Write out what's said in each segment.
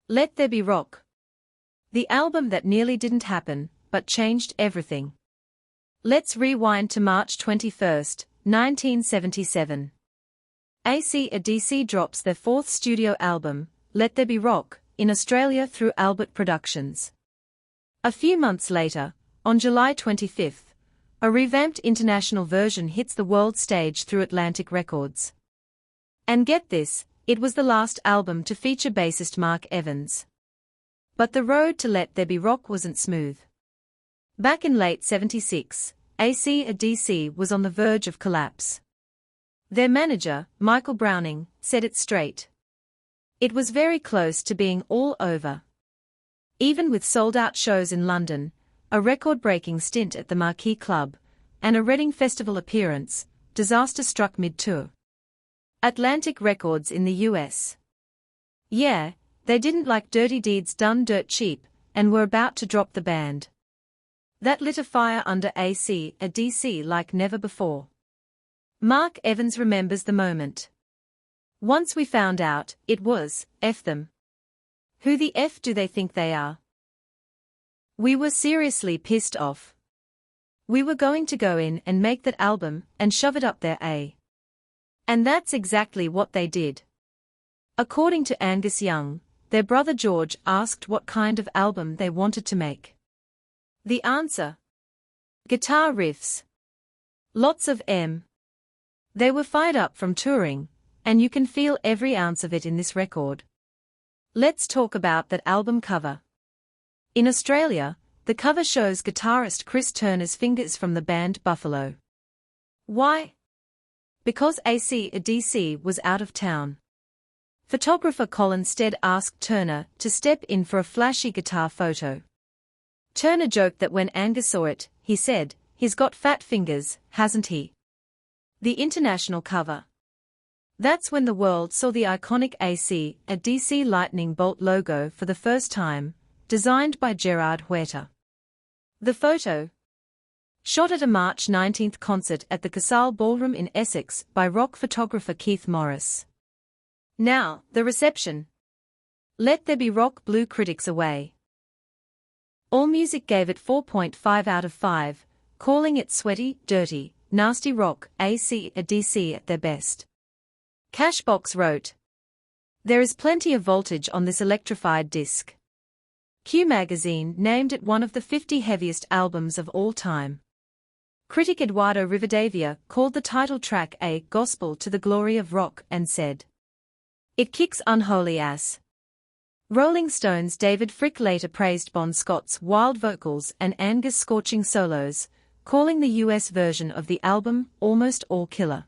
Let There Be Rock. The album that nearly didn't happen, but changed everything. Let's rewind to March 21, 1977. AC/DC drops their fourth studio album, Let There Be Rock, in Australia through Albert Productions. A few months later, on July 25, a revamped international version hits the world stage through Atlantic Records. And get this, it was the last album to feature bassist Mark Evans. But the road to Let There Be Rock wasn't smooth. Back in late '76, AC/DC was on the verge of collapse. Their manager, Michael Browning, said it straight. It was very close to being all over. Even with sold-out shows in London, a record-breaking stint at the Marquee Club, and a Reading Festival appearance, disaster struck mid-tour. Atlantic Records in the US. Yeah, they didn't like dirty deeds done dirt cheap, and were about to drop the band. That lit a fire under AC/DC like never before. Mark Evans remembers the moment. Once we found out, it was, F them. Who the F do they think they are? We were seriously pissed off. We were going to go in and make that album, and shove it up their A. And that's exactly what they did. According to Angus Young, their brother George asked what kind of album they wanted to make. The answer? Guitar riffs. Lots of M. They were fired up from touring, and you can feel every ounce of it in this record. Let's talk about that album cover. In Australia, the cover shows guitarist Chris Turner's fingers from the band Buffalo. Why? Because AC/DC was out of town. Photographer Colin Stead asked Turner to step in for a flashy guitar photo. Turner joked that when Angus saw it, he said, "He's got fat fingers, hasn't he?" The international cover. That's when the world saw the iconic AC/DC lightning bolt logo for the first time, designed by Gerard Huerta. The photo, shot at a March 19 concert at the Casale Ballroom in Essex by rock photographer Keith Morris. Now, the reception. Let There Be Rock blew critics away. AllMusic gave it 4.5 out of 5, calling it sweaty, dirty, nasty rock, AC/DC at their best. Cashbox wrote, "There is plenty of voltage on this electrified disc." Q magazine named it one of the 50 heaviest albums of all time. Critic Eduardo Rivadavia called the title track a gospel to the glory of rock and said, "It kicks unholy ass." Rolling Stone's David Fricke later praised Bon Scott's wild vocals and Angus' scorching solos, calling the US version of the album almost all killer.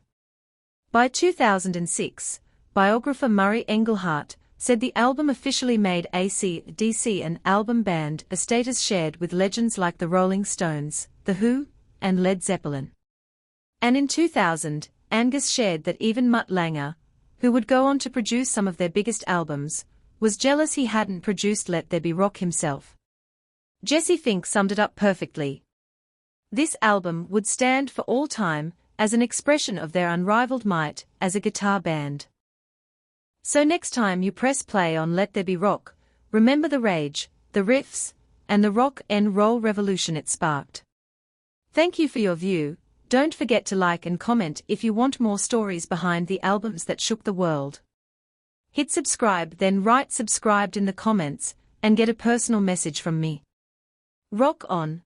By 2006, biographer Murray Engelhart said the album officially made AC/DC an album band, a status shared with legends like the Rolling Stones, The Who, and Led Zeppelin. And in 2000, Angus shared that even Mutt Lange, who would go on to produce some of their biggest albums, was jealous he hadn't produced Let There Be Rock himself. Jesse Fink summed it up perfectly. This album would stand for all time, as an expression of their unrivaled might as a guitar band. So next time you press play on Let There Be Rock, remember the rage, the riffs, and the rock and roll revolution it sparked. Thank you for your view. Don't forget to like and comment if you want more stories behind the albums that shook the world. Hit subscribe, then write subscribed in the comments, and get a personal message from me. Rock on.